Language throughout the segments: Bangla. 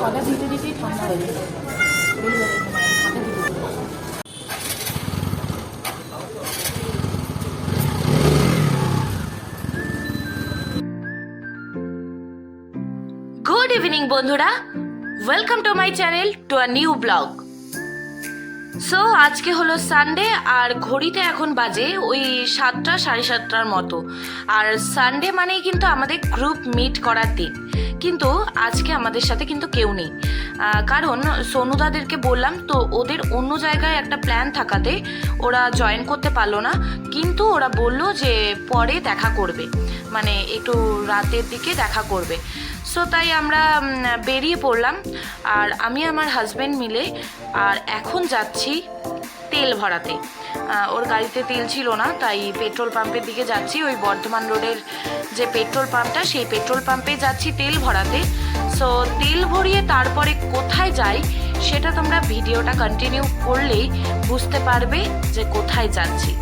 অর্ডার দিতে দিতেই ঠান্ডা হয়ে যায়। গুড ইভিনিং বন্ধুরা, welcome to my channel to a new blog. So আজকে হলো সানডে আর ঘড়িতে এখন বাজে ওই 7টা 7:30টার মতো। আর সানডে মানেই কিন্তু আমাদের গ্রুপ মিট করার দিন, কিন্তু আজকে আমাদের সাথে কিন্তু কেউ নেই। কারণ সোনুদাদেরকে বললাম তো, ওদের অন্য জায়গায় একটা প্ল্যান থাকাতে ওরা জয়েন করতে পারলো না, কিন্তু ওরা বললো যে পরে দেখা করবে, মানে একটু রাতের দিকে দেখা করবে। সো তাই আমরা বেরিয়ে পড়লাম, আর আমি আমার হাজব্যান্ড মিলে। আর এখন যাচ্ছি তেল ভরাতে। ওর গাড়িতে তেল ছিল না, তাই পেট্রোল পাম্পের দিকে যাচ্ছি। ওই বর্ধমান রোডের যে পেট্রোল পাম্পটা, সেই পেট্রোল পাম্পে যাচ্ছি তেল ভরাতে। সো তেল ভরিয়ে তারপরে কোথায় যাই সেটা তোমরা ভিডিওটা কন্টিনিউ করলেই বুঝতে পারবে যে কোথায় যাচ্ছি।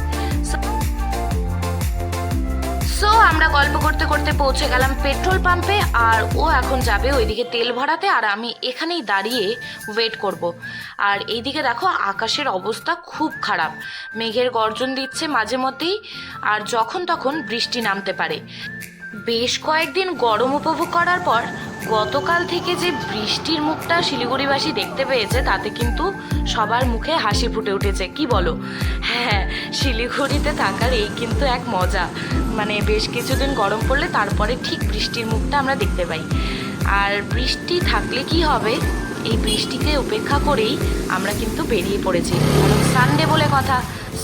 সো আমরা গল্প করতে করতে পৌঁছে গেলাম পেট্রোল পাম্পে, আর ও এখন যাবে ওইদিকে তেল ভরাতে, আর আমি এখানেই দাঁড়িয়ে ওয়েট করব। আর এইদিকে দেখো আকাশের অবস্থা খুব খারাপ, মেঘের গর্জন দিচ্ছে মাঝে মধ্যেই, আর যখন তখন বৃষ্টি নামতে পারে। বেশ কয়েকদিন গরম উপভোগ করার পর গতকাল থেকে যে বৃষ্টির মুখটা শিলিগুড়িবাসী দেখতে পেয়েছে, তাতে কিন্তু সবার মুখে হাসি ফুটে উঠেছে, কি বলো? হ্যাঁ, শিলিগুড়িতে থাকার এই কিন্তু এক মজা, মানে বেশ কিছুদিন গরম পড়লে তারপরে ঠিক বৃষ্টির মুখটা আমরা দেখতে পাই। আর বৃষ্টি থাকলে কি হবে, এই বৃষ্টিকে উপেক্ষা করেই আমরা কিন্তু বেরিয়ে পড়েছি। কারণ সানডে বলে কথা,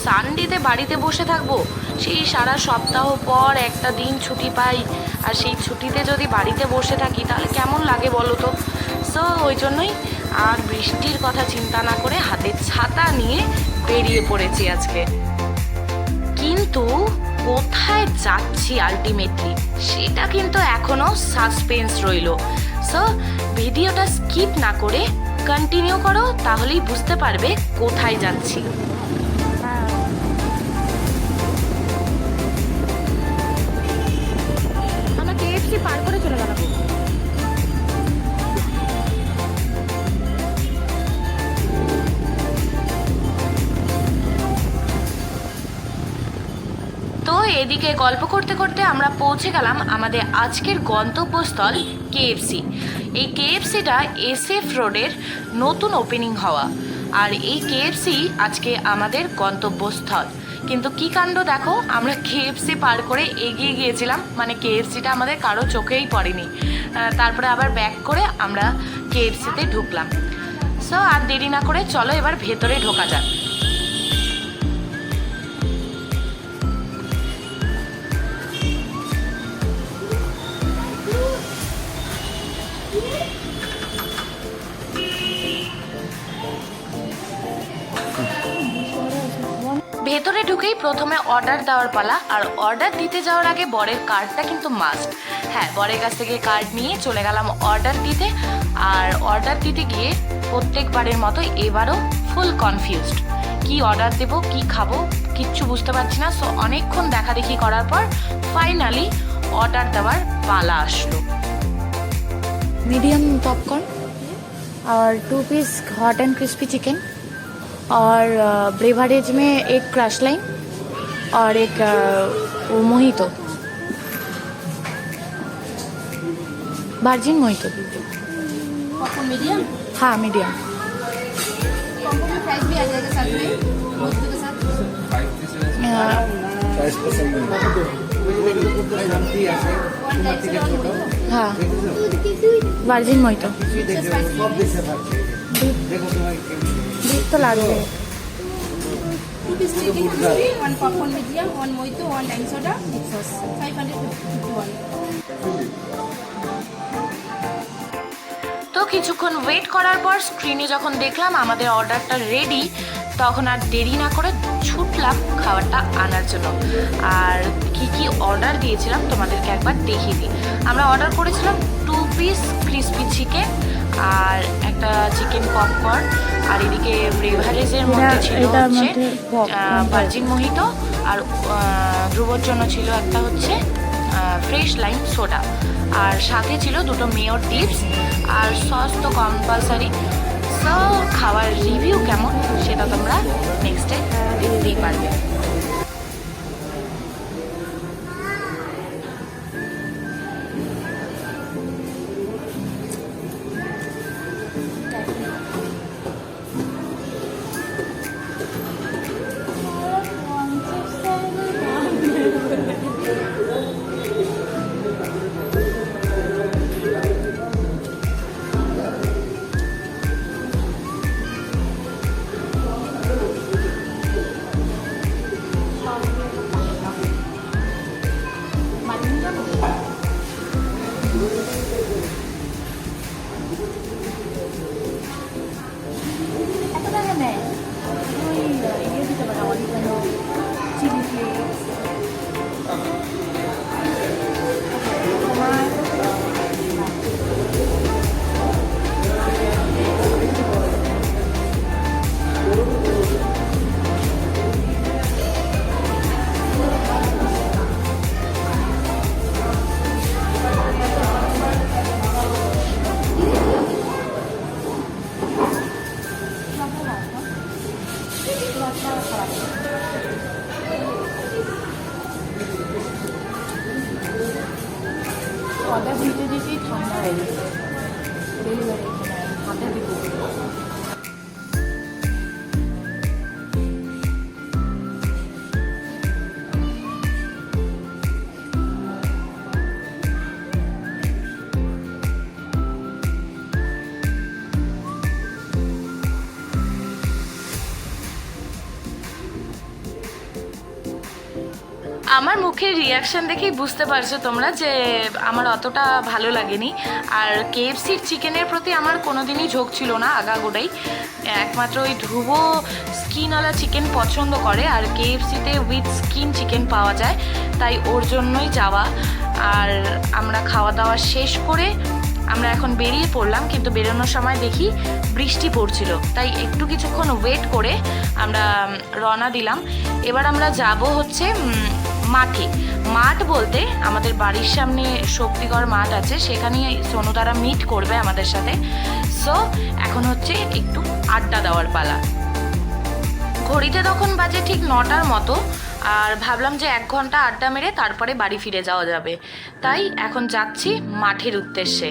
সানডেতে বাড়িতে বসে থাকবো, সেই সারা সপ্তাহ পর একটা দিন ছুটি পাই, আর সেই ছুটিতে যদি বাড়িতে বসে থাকি তাহলে কেমন লাগে বলো তো? সো ওই জন্যই আর বৃষ্টির কথা চিন্তা না করে হাতে ছাতা নিয়ে বেরিয়ে পড়েছি আজকে। কিন্তু কোথায় যাচ্ছি আলটিমেটলি সেটা কিন্তু এখনো সাসপেন্স রইল। সো ভিডিওটা স্কিপ না করে কন্টিনিউ করো, তাহলেই বুঝতে পারবে কোথায় যাচ্ছি। আমরা কেএফসি পার করে চলে গেলাম। তো এদিকে গল্প করতে করতে আমরা পৌঁছে গেলাম আমাদের আজকের গন্তব্যস্থল কেএফসি। এই কেএফসিটা SF রোডের নতুন ওপেনিং হওয়া, আর এই কেএফসি আজকে আমাদের গন্তব্যস্থল। কিন্তু কি কাণ্ড দেখো, আমরা কেএফসি পার করে এগিয়ে গিয়েছিলাম, মানে কেএফসিটা আমাদের কারো চোখেই পড়েনি। তারপরে আবার ব্যাক করে আমরা কেএফসিতে ঢুকলাম। সো আর দেরি না করে চলো এবার ভেতরে ঢোকা যাক। ভেতরে ঢুকেই প্রথমে অর্ডার দেওয়ার পালা, আর অর্ডার দিতে যাওয়ার আগে বরের কার্ডটা কিন্তু মাস্ট। হ্যাঁ, বরের কাছ থেকে কার্ড নিয়ে চলে গেলাম অর্ডার দিতে। আর অর্ডার দিতে গিয়ে প্রত্যেকবারের মতো এবারও ফুল কনফিউজড, কি অর্ডার দেবো, কি খাবো, কিচ্ছু বুঝতে পারছি না। সো অনেকক্ষণ দেখাদেখি করার পর ফাইনালি অর্ডার দেওয়ার পালা আসলো। मीडियम पॉपकॉर्न और 2 piece hot and crispy chicken, और ब्रेवरेज में एक क्रश लाइन और एक मोहितो, वर्जिन मोहितो। मीडियम? हाँ मीडियम। कॉम्बो में प्राइस भी आ जाएगा साथ में, मोहितो के साथ। हाँ वर्जिन मोहितो। बीफ तो লাগবে। 2 piece chicken, 1 popcorn medium, 1 mojito, 1 lime soda, sauce, 551। তো কিছুক্ষণ ওয়েট করার পর স্ক্রিনে যখন দেখলাম আমাদের অর্ডারটা রেডি, তখন আর দেরি না করে ছুটলাম খাবারটা আনার জন্য। আর কি কি অর্ডার দিয়েছিলাম তোমাদেরকে একবার দেখিয়ে দিই। আমরা অর্ডার করেছিলাম 2 পিস ক্রিসপি চিকেন আর একটা চিকেন পপকর্ন, আর এদিকে ব্রেভারেজের মধ্যে ছিল হচ্ছে ভার্জিন মোহিতো, আর ধ্রুবর জন্য ছিল একটা হচ্ছে ফ্রেশ লাইম সোডা, আর সাথে ছিল দুটো মেয়র টিপস, আর সস তো কম্পালসারি। সো খাওয়ার রিভিউ কেমন সেটা তোমরা নেক্সটে দেখতেই পারবে। অর্ডার দিতে দিতেই ঠান্ডা হয়ে গেছে, ডেলিভারি হাতে দিতে। আমার মুখের রিয়াকশান দেখেই বুঝতে পারছো তোমরা যে আমার অতটা ভালো লাগেনি। আর কেএফসির চিকেনের প্রতি আমার কোনোদিনই ঝোঁক ছিল না আগাগোড়াই, একমাত্র ওই ধ্রুব স্কিনওয়ালা চিকেন পছন্দ করে, আর কেএফসিতে উইথ স্কিন চিকেন পাওয়া যায়, তাই ওর জন্যই যাওয়া। আর আমরা খাওয়া দাওয়া শেষ করে আমরা এখন বেরিয়ে পড়লাম, কিন্তু বেরোনোর সময় দেখি বৃষ্টি পড়ছিল, তাই একটু কিছুক্ষণ ওয়েট করে আমরা রওনা দিলাম। এবার আমরা যাব হচ্ছে মাঠে। মাঠ বলতে আমাদের বাড়ির সামনে শক্তিগড় মাঠ আছে, সেখানে সোনুদারা মিট করবে আমাদের সাথে। সো এখন হচ্ছে একটু আড্ডা দেওয়ার পালা। ঘড়িতে তখন বাজে ঠিক 9টার মতো, আর ভাবলাম যে 1 ঘন্টা আড্ডা মেরে তারপরে বাড়ি ফিরে যাওয়া যাবে, তাই এখন যাচ্ছি মাঠের উদ্দেশ্যে।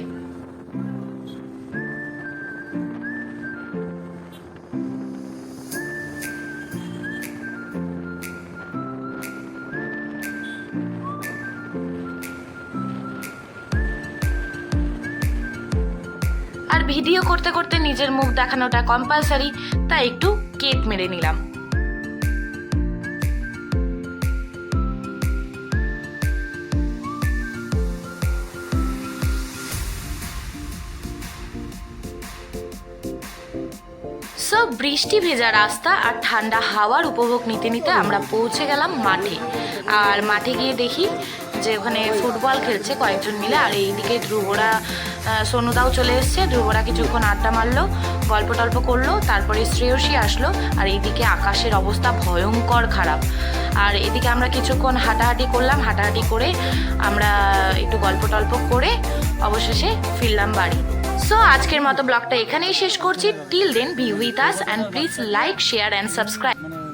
আর ভিডিও করতে করতে নিজের মুখ দেখানোটা কম্পালসারি, তাই একটু কেক মেরে নিলাম। সো বৃষ্টি ভেজা রাস্তা আর ঠান্ডা হাওয়ার উপভোগ নিতে নিতে আমরা পৌঁছে গেলাম মাঠে। আর মাঠে গিয়ে দেখি যে ওখানে ফুটবল খেলছে কয়েকজন মিলে, আর এইদিকে ধ্রুবরা সোনুদাও চলে এসছে। ধ্রুবরা কিছুক্ষণ আড্ডা মারলো, গল্প টল্প করলো, তারপরে শ্রেয়সী আসলো। আর এইদিকে আকাশের অবস্থা ভয়ঙ্কর খারাপ। আর এদিকে আমরা কিছুক্ষণ হাঁটাহাঁটি করলাম, হাঁটাহাঁটি করে আমরা একটু গল্প টল্প করে অবশেষে ফিরলাম বাড়ি। সো আজকের মতো ব্লগটা এখানেই শেষ করছি। Till then be with us and please like, share and subscribe.